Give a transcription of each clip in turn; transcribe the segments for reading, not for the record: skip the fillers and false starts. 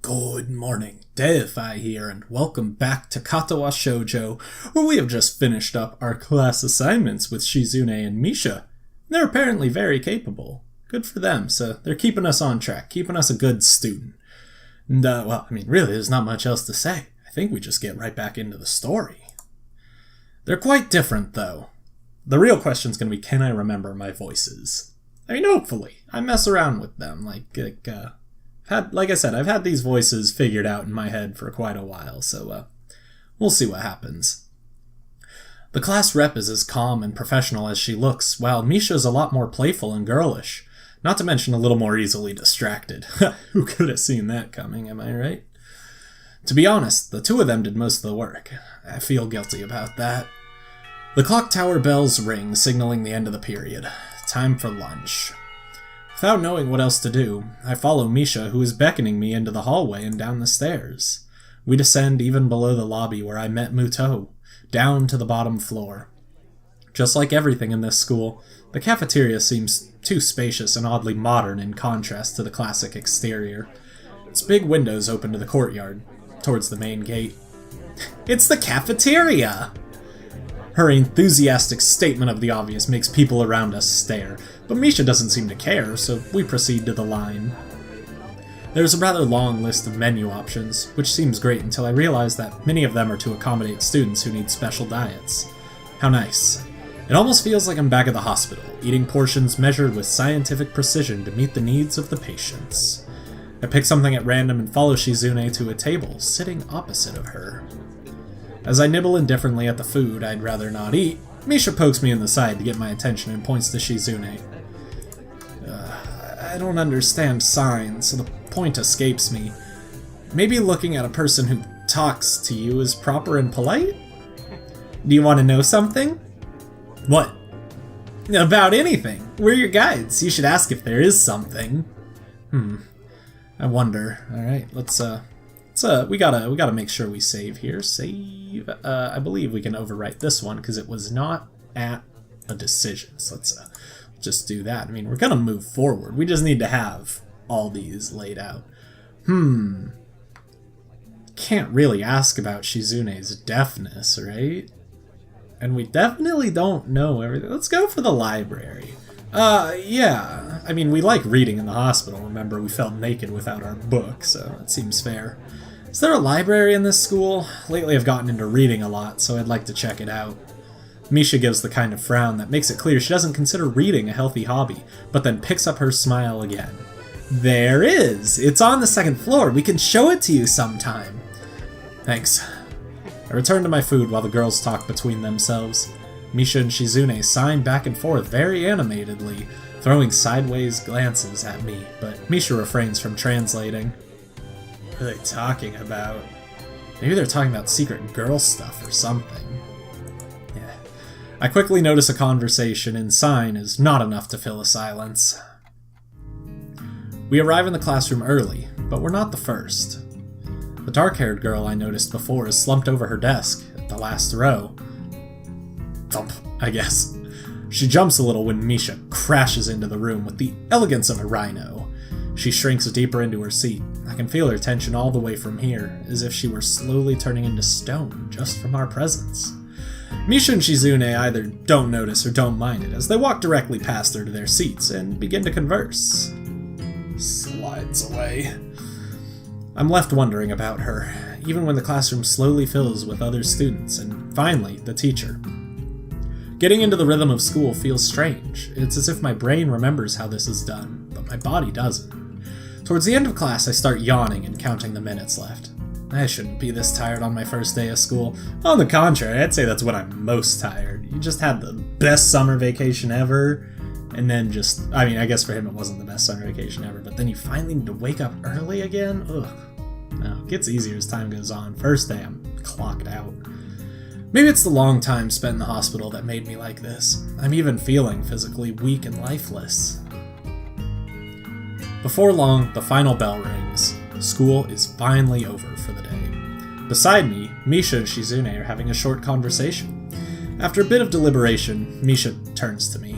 Good morning, Deify here, and welcome back to Katawa Shoujo, where we have just finished up our class assignments with Shizune and Misha. They're apparently very capable. Good for them, so they're keeping us on track, keeping us a good student. And, really, there's not much else to say. I think we just get right back into the story. They're quite different, though. The real question's gonna be, can I remember my voices? I mean, hopefully. I mess around with them, like I said, I've had these voices figured out in my head for quite a while, so we'll see what happens. The class rep is as calm and professional as she looks, while Misha's a lot more playful and girlish, not to mention a little more easily distracted. Who could have seen that coming, am I right? To be honest, the two of them did most of the work. I feel guilty about that. The clock tower bells ring, signaling the end of the period. Time for lunch. Without knowing what else to do, I follow Misha, who is beckoning me into the hallway and down the stairs. We descend even below the lobby where I met Muto, down to the bottom floor. Just like everything in this school, the cafeteria seems too spacious and oddly modern in contrast to the classic exterior. Its big windows open to the courtyard, towards the main gate. It's the cafeteria! Her enthusiastic statement of the obvious makes people around us stare, but Misha doesn't seem to care, so we proceed to the line. There's a rather long list of menu options, which seems great until I realize that many of them are to accommodate students who need special diets. How nice. It almost feels like I'm back at the hospital, eating portions measured with scientific precision to meet the needs of the patients. I pick something at random and follow Shizune to a table, sitting opposite of her. As I nibble indifferently at the food I'd rather not eat, Misha pokes me in the side to get my attention and points to Shizune. I don't understand signs, so the point escapes me. Maybe looking at a person who talks to you is proper and polite? Do you want to know something? What? About anything. We're your guides. You should ask if there is something. I wonder. Alright, we gotta make sure we save here. Save. I believe we can overwrite this one because it was not at a decision. So let's just do that. I mean, we're gonna move forward. We just need to have all these laid out. Can't really ask about Shizune's deafness, right? And we definitely don't know everything. Let's go for the library. Yeah. I mean, we like reading in the hospital. Remember, we felt naked without our book, so it seems fair. Is there a library in this school? Lately I've gotten into reading a lot, so I'd like to check it out. Misha gives the kind of frown that makes it clear she doesn't consider reading a healthy hobby, but then picks up her smile again. There is! It's on the second floor. We can show it to you sometime. Thanks. I return to my food while the girls talk between themselves. Misha and Shizune sign back and forth very animatedly, throwing sideways glances at me, but Misha refrains from translating. What are they talking about? Maybe they're talking about secret girl stuff or something. Yeah. I quickly notice a conversation, and sign is not enough to fill a silence. We arrive in the classroom early, but we're not the first. The dark-haired girl I noticed before is slumped over her desk, at the last row. Thump, I guess. She jumps a little when Misha crashes into the room with the elegance of a rhino. She shrinks deeper into her seat. I can feel her tension all the way from here, as if she were slowly turning into stone just from our presence. Misha and Shizune either don't notice or don't mind it, as they walk directly past her to their seats and begin to converse. Slides away. I'm left wondering about her, even when the classroom slowly fills with other students, and finally, the teacher. Getting into the rhythm of school feels strange. It's as if my brain remembers how this is done, but my body doesn't. Towards the end of class, I start yawning and counting the minutes left. I shouldn't be this tired on my first day of school. On the contrary, I'd say that's when I'm most tired. You just had the best summer vacation ever, and then I guess for him it wasn't the best summer vacation ever, but then you finally need to wake up early again? Ugh. No, it gets easier as time goes on. First day, I'm clocked out. Maybe it's the long time spent in the hospital that made me like this. I'm even feeling physically weak and lifeless. Before long, the final bell rings. School is finally over for the day. Beside me, Misha and Shizune are having a short conversation. After a bit of deliberation, Misha turns to me.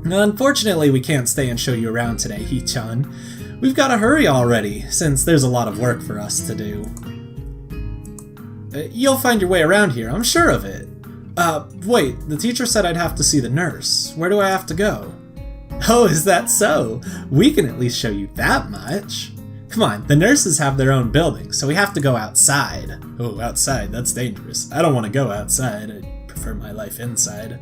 Unfortunately, we can't stay and show you around today, Hee-chan. We've got to hurry already, since there's a lot of work for us to do. You'll find your way around here, I'm sure of it. Wait, the teacher said I'd have to see the nurse. Where do I have to go? Oh, is that so? We can at least show you that much. Come on, the nurses have their own building, so we have to go outside. Oh, outside, that's dangerous. I don't want to go outside. I prefer my life inside.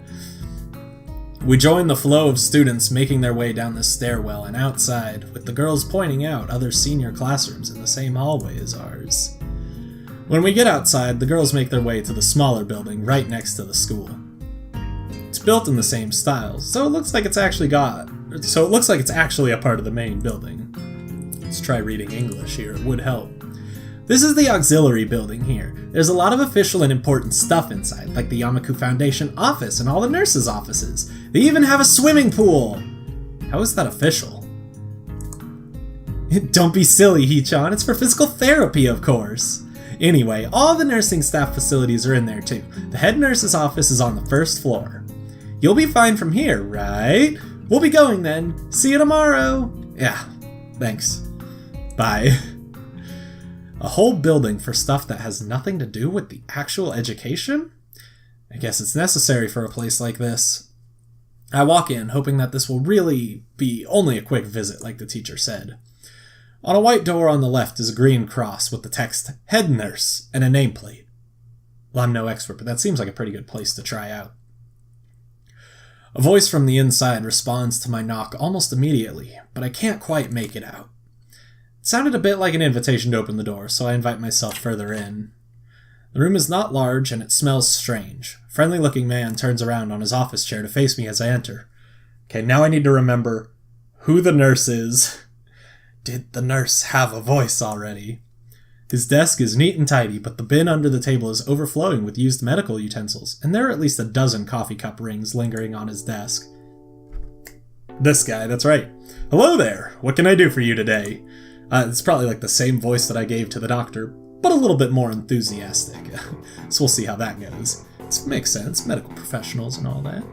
We join the flow of students making their way down the stairwell and outside, with the girls pointing out other senior classrooms in the same hallway as ours. When we get outside, the girls make their way to the smaller building right next to the school. It's built in the same style, so it looks like it's actually a part of the main building. Let's try reading English here, it would help. This is the auxiliary building here. There's a lot of official and important stuff inside, like the Yamaku Foundation office and all the nurses' offices. They even have a swimming pool! How is that official? Don't be silly, Hee-chan, it's for physical therapy, of course. Anyway, all the nursing staff facilities are in there too. The head nurse's office is on the first floor. You'll be fine from here, right? We'll be going then. See you tomorrow. Yeah, thanks. Bye. A whole building for stuff that has nothing to do with the actual education? I guess it's necessary for a place like this. I walk in, hoping that this will really be only a quick visit, like the teacher said. On a white door on the left is a green cross with the text, Head Nurse, and a nameplate. Well, I'm no expert, but that seems like a pretty good place to try out. A voice from the inside responds to my knock almost immediately, but I can't quite make it out. It sounded a bit like an invitation to open the door, so I invite myself further in. The room is not large, and it smells strange. A friendly-looking man turns around on his office chair to face me as I enter. Okay, now I need to remember who the nurse is. Did the nurse have a voice already? His desk is neat and tidy, but the bin under the table is overflowing with used medical utensils, and there are at least a dozen coffee cup rings lingering on his desk. This guy, that's right. Hello there, what can I do for you today? It's probably like the same voice that I gave to the doctor, but a little bit more enthusiastic. So we'll see how that goes. It makes sense, medical professionals and all that.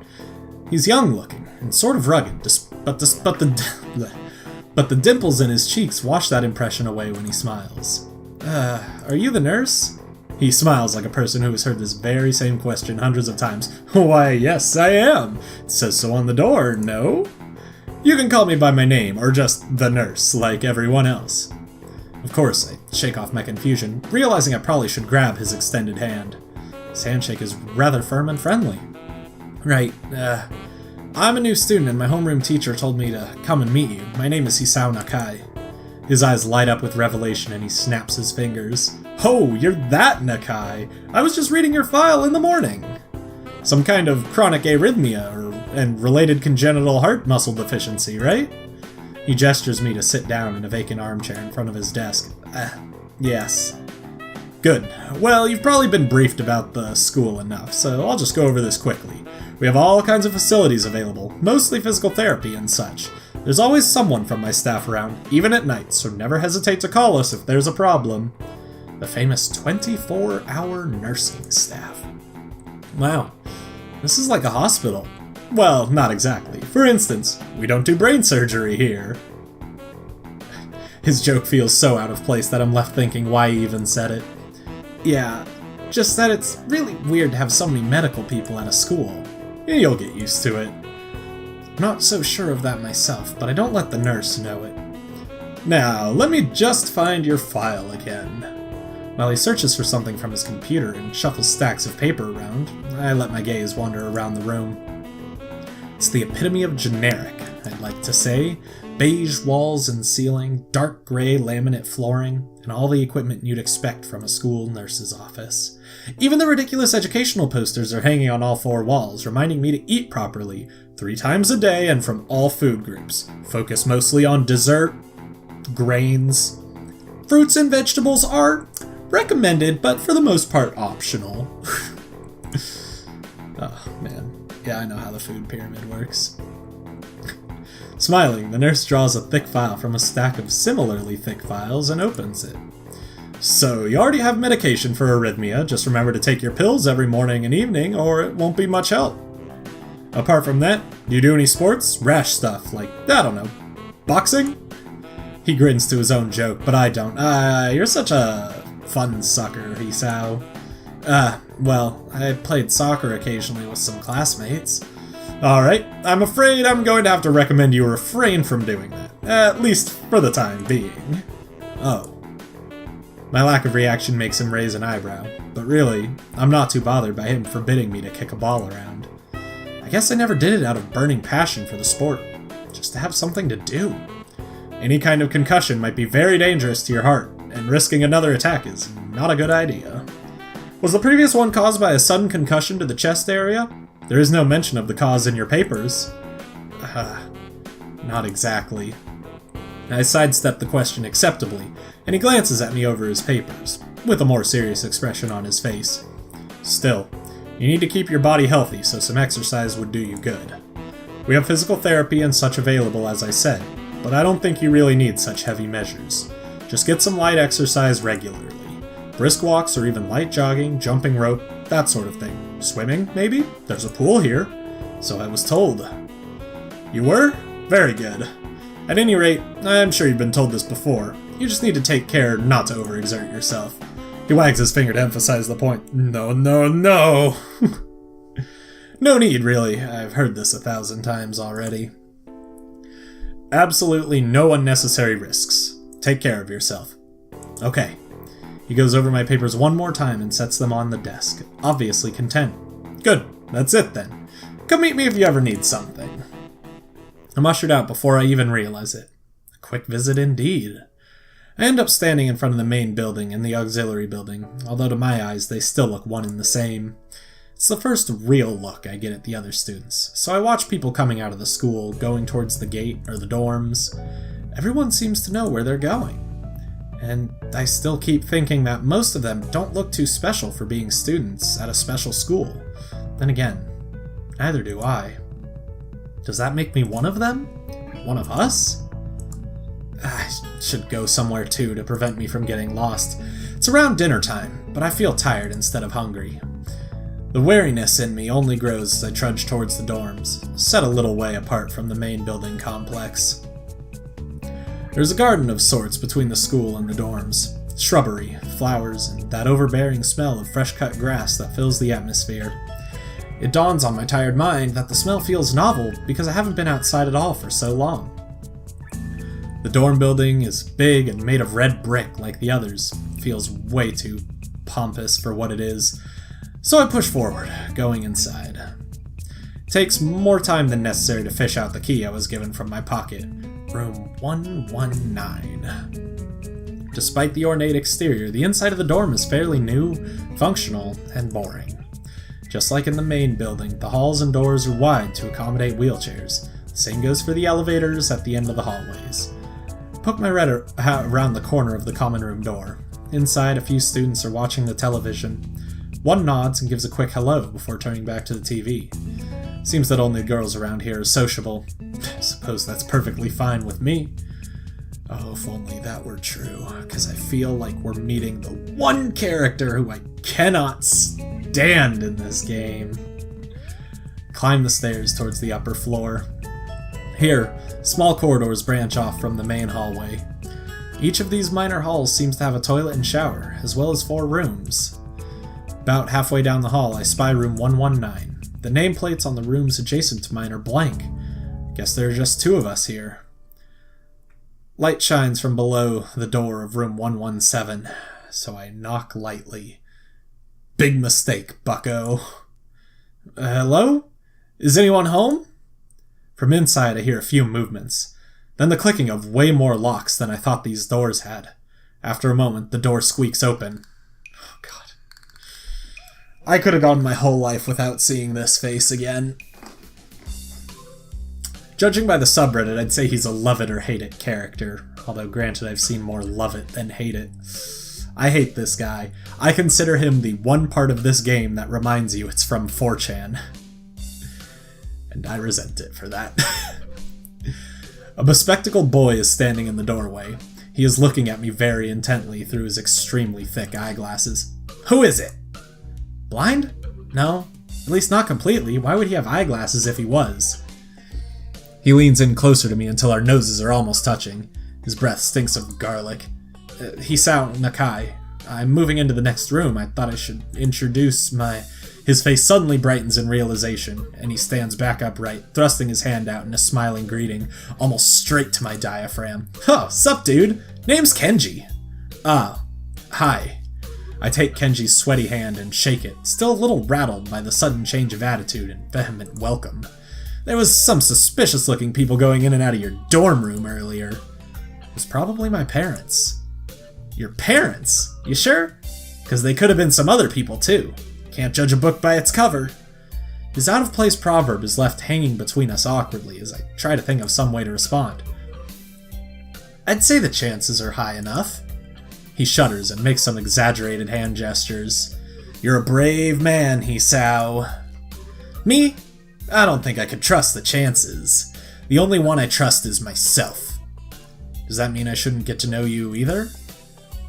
He's young looking, and sort of rugged, but the dimples in his cheeks wash that impression away when he smiles. Are you the nurse? He smiles like a person who has heard this very same question hundreds of times. Why, yes, I am. It says so on the door, no? You can call me by my name, or just the nurse, like everyone else. Of course, I shake off my confusion, realizing I probably should grab his extended hand. His handshake is rather firm and friendly. Right, I'm a new student and my homeroom teacher told me to come and meet you. My name is Hisao Nakai. His eyes light up with revelation and he snaps his fingers. Oh, you're that Nakai! I was just reading your file in the morning! Some kind of chronic arrhythmia and related congenital heart muscle deficiency, right? He gestures me to sit down in a vacant armchair in front of his desk. Yes. Good. Well, you've probably been briefed about the school enough, so I'll just go over this quickly. We have all kinds of facilities available, mostly physical therapy and such. There's always someone from my staff around, even at night, so never hesitate to call us if there's a problem. The famous 24-hour nursing staff. Wow, this is like a hospital. Well, not exactly. For instance, we don't do brain surgery here. His joke feels so out of place that I'm left thinking why he even said it. Yeah, just that it's really weird to have so many medical people at a school. You'll get used to it. I'm not so sure of that myself, but I don't let the nurse know it. Now, let me just find your file again. While he searches for something from his computer and shuffles stacks of paper around, I let my gaze wander around the room. It's the epitome of generic, I'd like to say. Beige walls and ceiling, dark gray laminate flooring, and all the equipment you'd expect from a school nurse's office. Even the ridiculous educational posters are hanging on all four walls, reminding me to eat properly, 3 times a day and from all food groups. Focus mostly on dessert, grains. Fruits and vegetables are recommended, but for the most part optional. Oh, man. Yeah, I know how the food pyramid works. Smiling, the nurse draws a thick file from a stack of similarly thick files and opens it. So, you already have medication for arrhythmia, just remember to take your pills every morning and evening, or it won't be much help. Apart from that, do you do any sports? Rash stuff, like, I don't know, boxing? He grins to his own joke, but I don't. You're such a fun sucker, Hisao. Well, I played soccer occasionally with some classmates. Alright, I'm afraid I'm going to have to recommend you refrain from doing that. At least for the time being. Oh. My lack of reaction makes him raise an eyebrow, but really, I'm not too bothered by him forbidding me to kick a ball around. I guess I never did it out of burning passion for the sport, just to have something to do. Any kind of concussion might be very dangerous to your heart, and risking another attack is not a good idea. Was the previous one caused by a sudden concussion to the chest area? There is no mention of the cause in your papers. Not exactly. I sidestep the question acceptably, and he glances at me over his papers, with a more serious expression on his face. Still, you need to keep your body healthy, so some exercise would do you good. We have physical therapy and such available, as I said, but I don't think you really need such heavy measures. Just get some light exercise regularly. Brisk walks or even light jogging, jumping rope, that sort of thing. Swimming, maybe? There's a pool here. So I was told. You were? Very good. At any rate, I'm sure you've been told this before. You just need to take care not to overexert yourself. He wags his finger to emphasize the point. No. No need, really. I've heard this 1,000 times already. Absolutely no unnecessary risks. Take care of yourself. Okay. He goes over my papers one more time and sets them on the desk, obviously content. Good, that's it then. Come meet me if you ever need something. I'm ushered out before I even realize it. A quick visit indeed. I end up standing in front of the main building and the auxiliary building, although to my eyes they still look one and the same. It's the first real look I get at the other students, so I watch people coming out of the school, going towards the gate or the dorms. Everyone seems to know where they're going. And I still keep thinking that most of them don't look too special for being students at a special school. Then again, neither do I. Does that make me one of them? One of us? I should go somewhere too to prevent me from getting lost. It's around dinner time, but I feel tired instead of hungry. The wariness in me only grows as I trudge towards the dorms, set a little way apart from the main building complex. There's a garden of sorts between the school and the dorms. Shrubbery, flowers, and that overbearing smell of fresh-cut grass that fills the atmosphere. It dawns on my tired mind that the smell feels novel because I haven't been outside at all for so long. The dorm building is big and made of red brick like the others. It feels way too pompous for what it is. So I push forward, going inside. It takes more time than necessary to fish out the key I was given from my pocket. Room 119. Despite the ornate exterior, the inside of the dorm is fairly new, functional, and boring. Just like in the main building, the halls and doors are wide to accommodate wheelchairs. The same goes for the elevators at the end of the hallways. I poke my head around the corner of the common room door. Inside, a few students are watching the television. One nods and gives a quick hello before turning back to the TV. Seems that only girls around here are sociable. I suppose that's perfectly fine with me. Oh, if only that were true, because I feel like we're meeting the one character who I cannot stand in this game. Climb the stairs towards the upper floor. Here, small corridors branch off from the main hallway. Each of these minor halls seems to have a toilet and shower, as well as 4 rooms. About halfway down the hall, I spy room 119. The nameplates on the rooms adjacent to mine are blank. Guess there are just 2 of us here. Light shines from below the door of room 117, so I knock lightly. Big mistake, bucko. Hello? Is anyone home? From inside I hear a few movements, then the clicking of way more locks than I thought these doors had. After a moment, the door squeaks open. Oh, God. I could have gone my whole life without seeing this face again. Judging by the subreddit, I'd say he's a love it or hate it character, although granted I've seen more love it than hate it. I hate this guy. I consider him the one part of this game that reminds you it's from 4chan. And I resent it for that. A bespectacled boy is standing in the doorway. He is looking at me very intently through his extremely thick eyeglasses. Who is it? Blind? No. At least not completely. Why would he have eyeglasses if he was? He leans in closer to me until our noses are almost touching. His breath stinks of garlic. Hisao Nakai. I'm moving into the next room. I thought I should introduce my... His face suddenly brightens in realization, and he stands back upright, thrusting his hand out in a smiling greeting, almost straight to my diaphragm. "Huh, sup, dude? Name's Kenji." "Ah, hi." I take Kenji's sweaty hand and shake it, still a little rattled by the sudden change of attitude and vehement welcome. "There was some suspicious-looking people going in and out of your dorm room earlier." "It was probably my parents." "Your parents? You sure? 'Cause they could have been some other people, too. Can't judge a book by its cover." His out-of-place proverb is left hanging between us awkwardly as I try to think of some way to respond. "I'd say the chances are high enough." He shudders and makes some exaggerated hand gestures. "You're a brave man, Hisao." "Me? I don't think I could trust the chances. The only one I trust is myself." "Does that mean I shouldn't get to know you either?"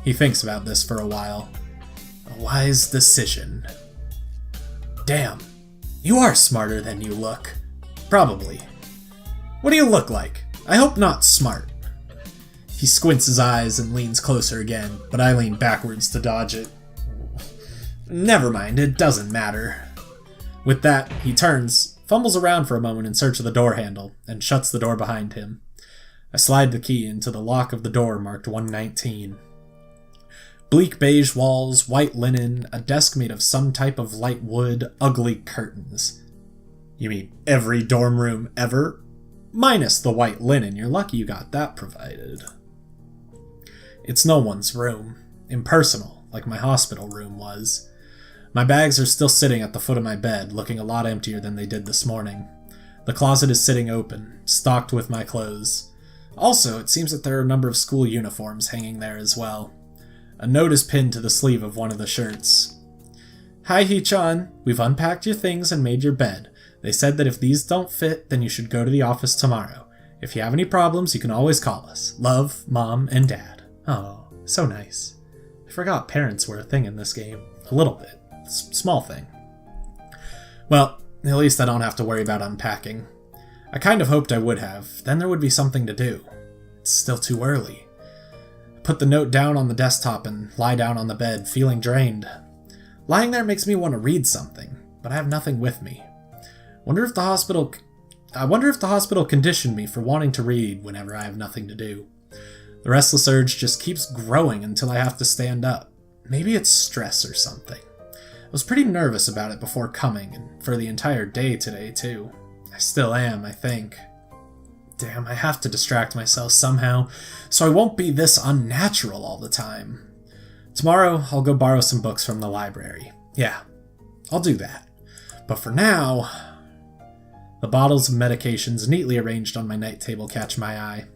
He thinks about this for a while. "A wise decision." "Damn, you are smarter than you look." "Probably." "What do you look like? I hope not smart." He squints his eyes and leans closer again, but I lean backwards to dodge it. "Never mind, it doesn't matter." With that, he turns, fumbles around for a moment in search of the door handle, and shuts the door behind him. I slide the key into the lock of the door marked 119. Bleak beige walls, white linen, a desk made of some type of light wood, ugly curtains. You mean every dorm room ever? Minus the white linen, you're lucky you got that provided. It's no one's room. Impersonal, like my hospital room was. My bags are still sitting at the foot of my bed, looking a lot emptier than they did this morning. The closet is sitting open, stocked with my clothes. Also, it seems that there are a number of school uniforms hanging there as well. A note is pinned to the sleeve of one of the shirts. "Hi, Hee-chan. We've unpacked your things and made your bed. They said that if these don't fit, then you should go to the office tomorrow. If you have any problems, you can always call us. Love, Mom and Dad." Oh, so nice. I forgot parents were a thing in this game. A little bit. Small thing. Well, at least I don't have to worry about unpacking. I kind of hoped I would have. Then there would be something to do. It's still too early. I put the note down on the desktop and lie down on the bed, feeling drained. Lying there makes me want to read something, but I have nothing with me. I wonder if the hospital conditioned me for wanting to read whenever I have nothing to do. The restless urge just keeps growing until I have to stand up. Maybe it's stress or something. I was pretty nervous about it before coming, and for the entire day today, too. I still am, I think. Damn, I have to distract myself somehow, so I won't be this unnatural all the time. Tomorrow, I'll go borrow some books from the library. Yeah, I'll do that. But for now... The bottles of medications neatly arranged on my night table catch my eye.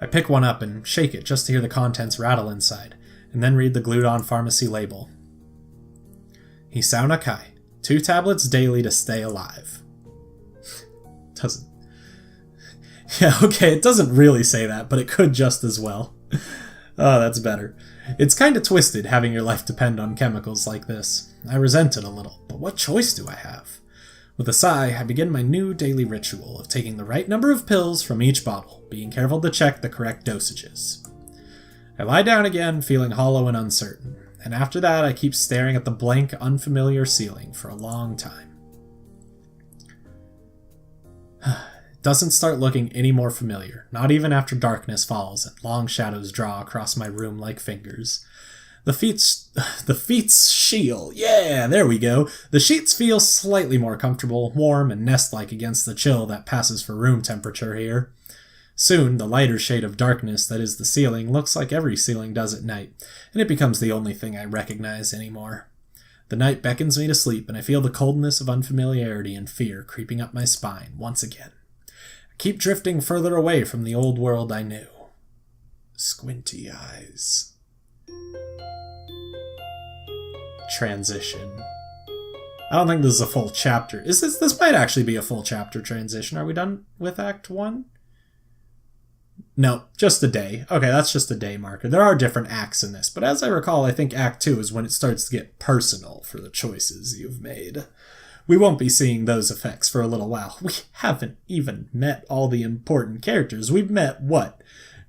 I pick one up and shake it just to hear the contents rattle inside, and then read the glued-on pharmacy label. Hisao Nakai, 2 tablets daily to stay alive. Doesn't... Yeah, okay, it doesn't really say that, but it could just as well. Oh, that's better. It's kinda twisted having your life depend on chemicals like this. I resent it a little, but what choice do I have? With a sigh, I begin my new daily ritual of taking the right number of pills from each bottle, being careful to check the correct dosages. I lie down again, feeling hollow and uncertain, and after that I keep staring at the blank, unfamiliar ceiling for a long time. It doesn't start looking any more familiar, not even after darkness falls and long shadows draw across my room like fingers. The feet's shield. Yeah, there we go. The sheets feel slightly more comfortable, warm, and nest-like against the chill that passes for room temperature here. Soon, the lighter shade of darkness that is the ceiling looks like every ceiling does at night, and it becomes the only thing I recognize anymore. The night beckons me to sleep, and I feel the coldness of unfamiliarity and fear creeping up my spine once again. I keep drifting further away from the old world I knew. Squinty eyes. Transition. I don't think this is a full chapter. This might actually be a full chapter transition. Are we done with Act 1? No, just a day. Okay, that's just a day marker. There are different acts in this, but as I recall, I think Act 2 is when it starts to get personal for the choices you've made. We won't be seeing those effects for a little while. We haven't even met all the important characters. We've met, what?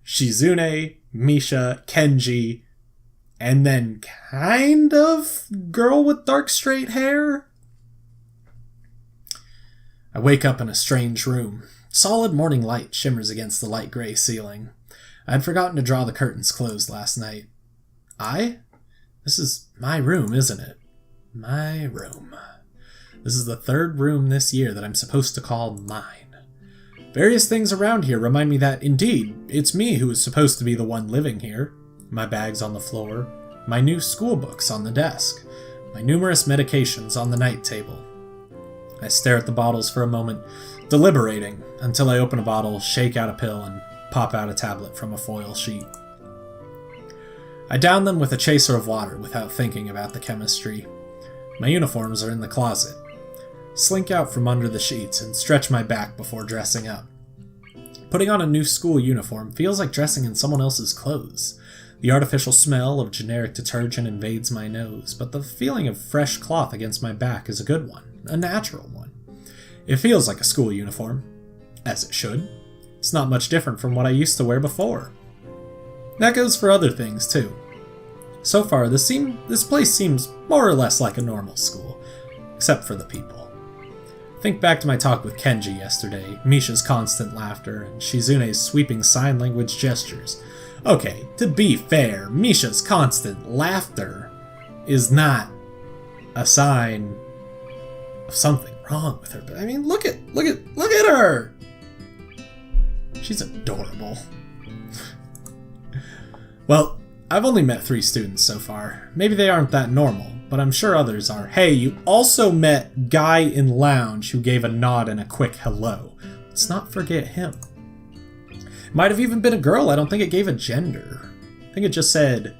Shizune, Misha, Kenji, and then kind of girl with dark straight hair? I wake up in a strange room. Solid morning light shimmers against the light gray ceiling. I had forgotten to draw the curtains closed last night. This is my room, isn't it? My room. This is the third room this year that I'm supposed to call mine. Various things around here remind me that, indeed, it's me who is supposed to be the one living here. My bags on the floor, my new school books on the desk, my numerous medications on the night table. I stare at the bottles for a moment, deliberating, until I open a bottle, shake out a pill, and pop out a tablet from a foil sheet. I down them with a chaser of water without thinking about the chemistry. My uniforms are in the closet. Slink out from under the sheets and stretch my back before dressing up. Putting on a new school uniform feels like dressing in someone else's clothes. The artificial smell of generic detergent invades my nose, but the feeling of fresh cloth against my back is a good one, a natural one. It feels like a school uniform, as it should. It's not much different from what I used to wear before. That goes for other things, too. So far, this place seems more or less like a normal school, except for the people. Think back to my talk with Kenji yesterday, Misha's constant laughter, and Shizune's sweeping sign language gestures. Okay, to be fair, Misha's constant laughter is not a sign of something wrong with her. But I mean, look at her! She's adorable. Well, I've only met 3 students so far. Maybe they aren't that normal, but I'm sure others are. Hey, you also met Guy in Lounge who gave a nod and a quick hello. Let's not forget him. Might have even been a girl. I don't think it gave a gender. I think it just said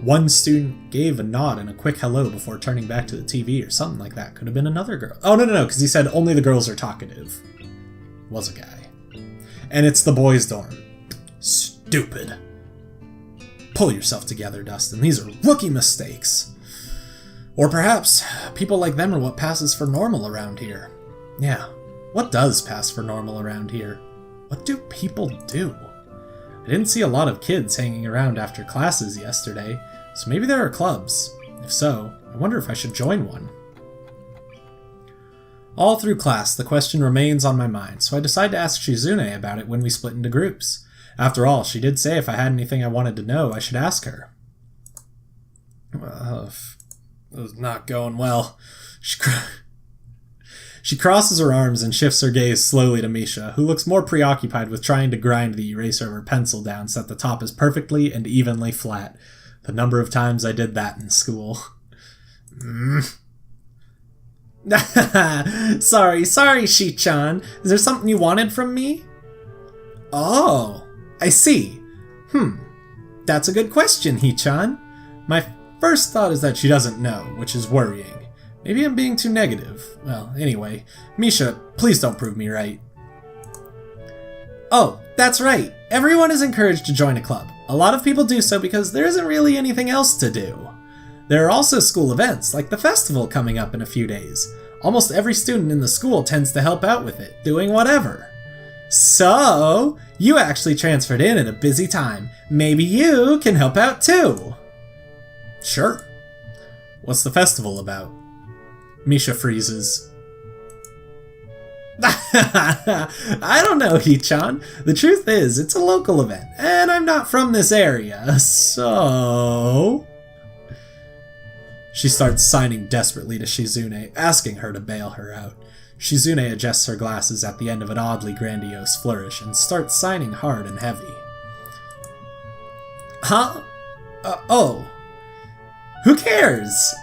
one student gave a nod and a quick hello before turning back to the TV or something like that. Could have been another girl. Oh, no, because he said only the girls are talkative. Was a guy. And it's the boys' dorm. Stupid. Pull yourself together, Dustin. These are rookie mistakes. Or perhaps people like them are what passes for normal around here. Yeah, what does pass for normal around here? What do people do? I didn't see a lot of kids hanging around after classes yesterday, so maybe there are clubs. If so, I wonder if I should join one. All through class, the question remains on my mind, so I decide to ask Shizune about it when we split into groups. After all, she did say if I had anything I wanted to know, I should ask her. Well, it was not going well. She crosses her arms and shifts her gaze slowly to Misha, who looks more preoccupied with trying to grind the eraser of her pencil down so that the top is perfectly and evenly flat. The number of times I did that in school. Sorry, Shi-chan. Is there something you wanted from me? Oh, I see. That's a good question, Hee-chan. My first thought is that she doesn't know, which is worrying. Maybe I'm being too negative. Well, anyway, Misha, please don't prove me right. Oh, that's right. Everyone is encouraged to join a club. A lot of people do so because there isn't really anything else to do. There are also school events, like the festival coming up in a few days. Almost every student in the school tends to help out with it, doing whatever. So, you actually transferred in at a busy time. Maybe you can help out too. Sure. What's the festival about? Misha freezes. I don't know, Hee-chan. The truth is, it's a local event, and I'm not from this area, so... She starts signing desperately to Shizune, asking her to bail her out. Shizune adjusts her glasses at the end of an oddly grandiose flourish and starts signing hard and heavy. Huh? Oh. Who cares?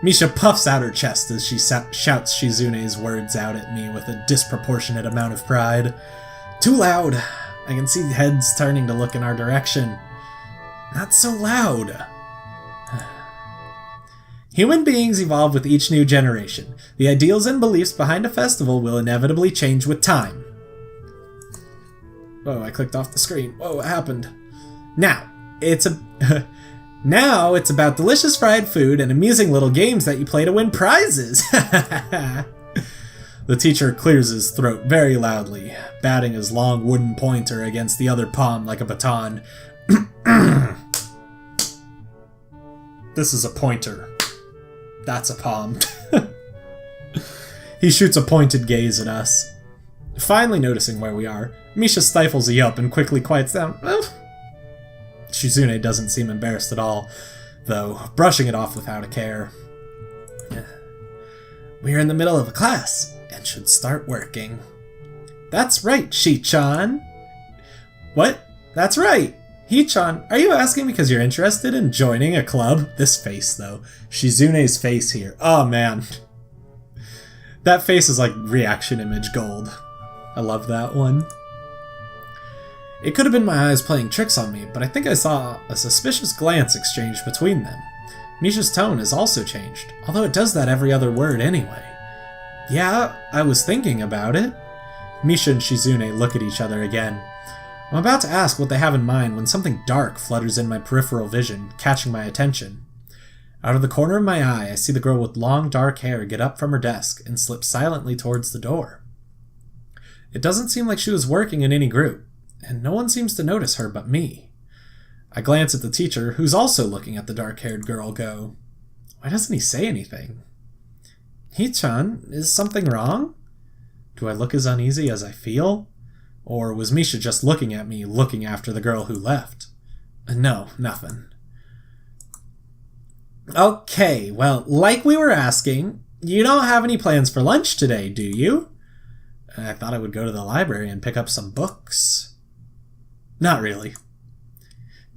Misha puffs out her chest as she shouts Shizune's words out at me with a disproportionate amount of pride. Too loud. I can see heads turning to look in our direction. Not so loud. Human beings evolve with each new generation. The ideals and beliefs behind a festival will inevitably change with time. Whoa, I clicked off the screen. Whoa, what happened? Now it's about delicious fried food and amusing little games that you play to win prizes. The teacher clears his throat very loudly, batting his long wooden pointer against the other palm like a baton. This is a pointer. That's a palm. He shoots a pointed gaze at us. Finally noticing where we are, Misha stifles a yelp and quickly quiets down. Shizune doesn't seem embarrassed at all, though, brushing it off without a care. We're in the middle of a class, and should start working. That's right, Shi-chan! What? That's right! Hee-chan, are you asking because you're interested in joining a club? This face, though. Shizune's face here. Oh, man. That face is like reaction image gold. I love that one. It could have been my eyes playing tricks on me, but I think I saw a suspicious glance exchanged between them. Misha's tone has also changed, although it does that every other word anyway. Yeah, I was thinking about it. Misha and Shizune look at each other again. I'm about to ask what they have in mind when something dark flutters in my peripheral vision, catching my attention. Out of the corner of my eye, I see the girl with long dark hair get up from her desk and slip silently towards the door. It doesn't seem like she was working in any group, and no one seems to notice her but me. I glance at the teacher, who's also looking at the dark-haired girl, go, why doesn't he say anything? Hee-chan, is something wrong? Do I look as uneasy as I feel? Or was Misha just looking at me, looking after the girl who left? No, nothing. Okay, well, like we were asking, you don't have any plans for lunch today, do you? I thought I would go to the library and pick up some books. Not really.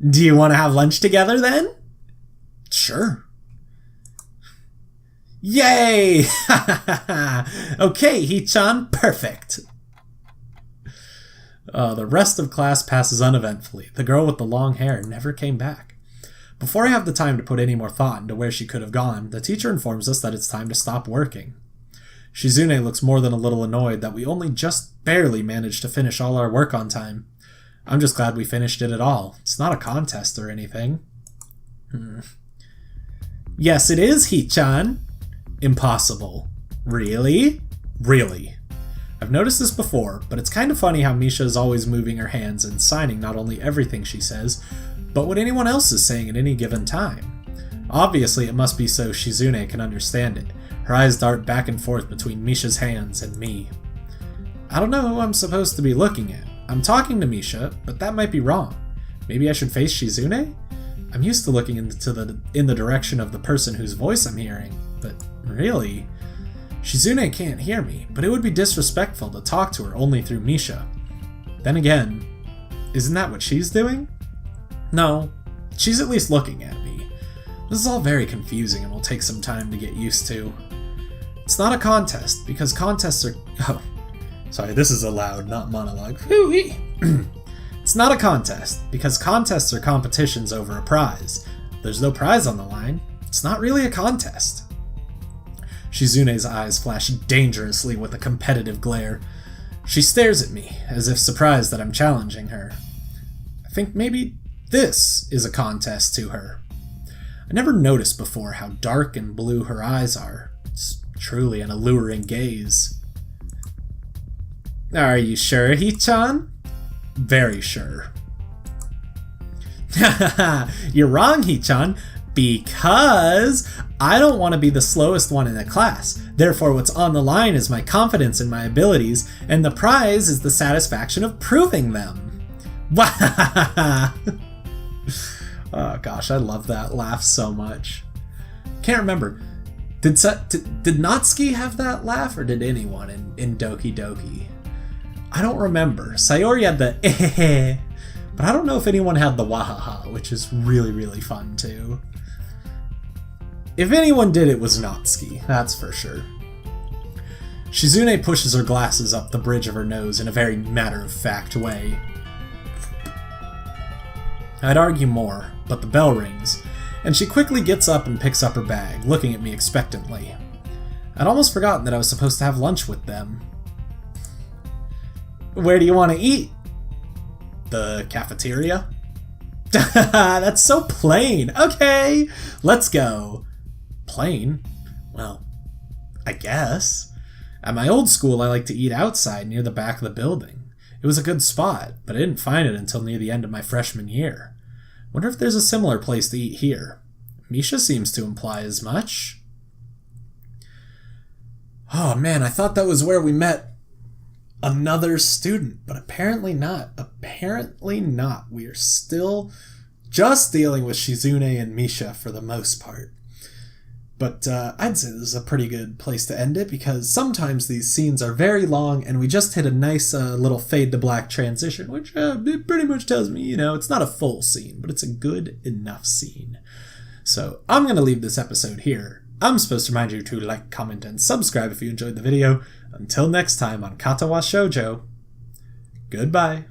Do you want to have lunch together, then? Sure. Yay! Okay, Hee-chan, perfect. The rest of class passes uneventfully. The girl with the long hair never came back. Before I have the time to put any more thought into where she could have gone, the teacher informs us that it's time to stop working. Shizune looks more than a little annoyed that we only just barely managed to finish all our work on time. I'm just glad we finished it at all. It's not a contest or anything. Yes, it is, Hee-chan. Impossible. Really? Really. I've noticed this before, but it's kind of funny how Misha is always moving her hands and signing not only everything she says, but what anyone else is saying at any given time. Obviously, it must be so Shizune can understand it. Her eyes dart back and forth between Misha's hands and me. I don't know who I'm supposed to be looking at. I'm talking to Misha, but that might be wrong. Maybe I should face Shizune? I'm used to looking in the direction of the person whose voice I'm hearing, but really? Shizune can't hear me, but it would be disrespectful to talk to her only through Misha. Then again, isn't that what she's doing? No, she's at least looking at me. This is all very confusing and will take some time to get used to. It's not a contest, because contests are... Oh, sorry, this is a loud, not monologue. It's not a contest, because contests are competitions over a prize. If there's no prize on the line, it's not really a contest. Shizune's eyes flash dangerously with a competitive glare. She stares at me, as if surprised that I'm challenging her. I think maybe this is a contest to her. I never noticed before how dark and blue her eyes are. It's truly an alluring gaze. Are you sure, Hee-chan? Very sure. You're wrong, Hee-chan, because I don't want to be the slowest one in the class. Therefore, what's on the line is my confidence in my abilities, and the prize is the satisfaction of proving them. Oh gosh, I love that laugh so much. Can't remember. Did Natsuki have that laugh, or did anyone in Doki Doki? I don't remember. Sayori had the eh, but I don't know if anyone had the wahaha, which is really, really fun too. If anyone did, it was Natsuki, that's for sure. Shizune pushes her glasses up the bridge of her nose in a very matter-of-fact way. I'd argue more, but the bell rings, and she quickly gets up and picks up her bag, looking at me expectantly. I'd almost forgotten that I was supposed to have lunch with them. Where do you want to eat? The cafeteria? That's so plain! Okay, let's go. Plain? Well, I guess. At my old school, I liked to eat outside near the back of the building. It was a good spot, but I didn't find it until near the end of my freshman year. Wonder if there's a similar place to eat here. Misha seems to imply as much. Oh man, I thought that was where we met another student, but apparently not. Apparently not. We are still just dealing with Shizune and Misha for the most part. But I'd say this is a pretty good place to end it, because sometimes these scenes are very long and we just hit a nice little fade to black transition, which it pretty much tells me, it's not a full scene, but it's a good enough scene. So I'm going to leave this episode here. I'm supposed to remind you to like, comment, and subscribe if you enjoyed the video. Until next time on Katawa Shoujo, goodbye.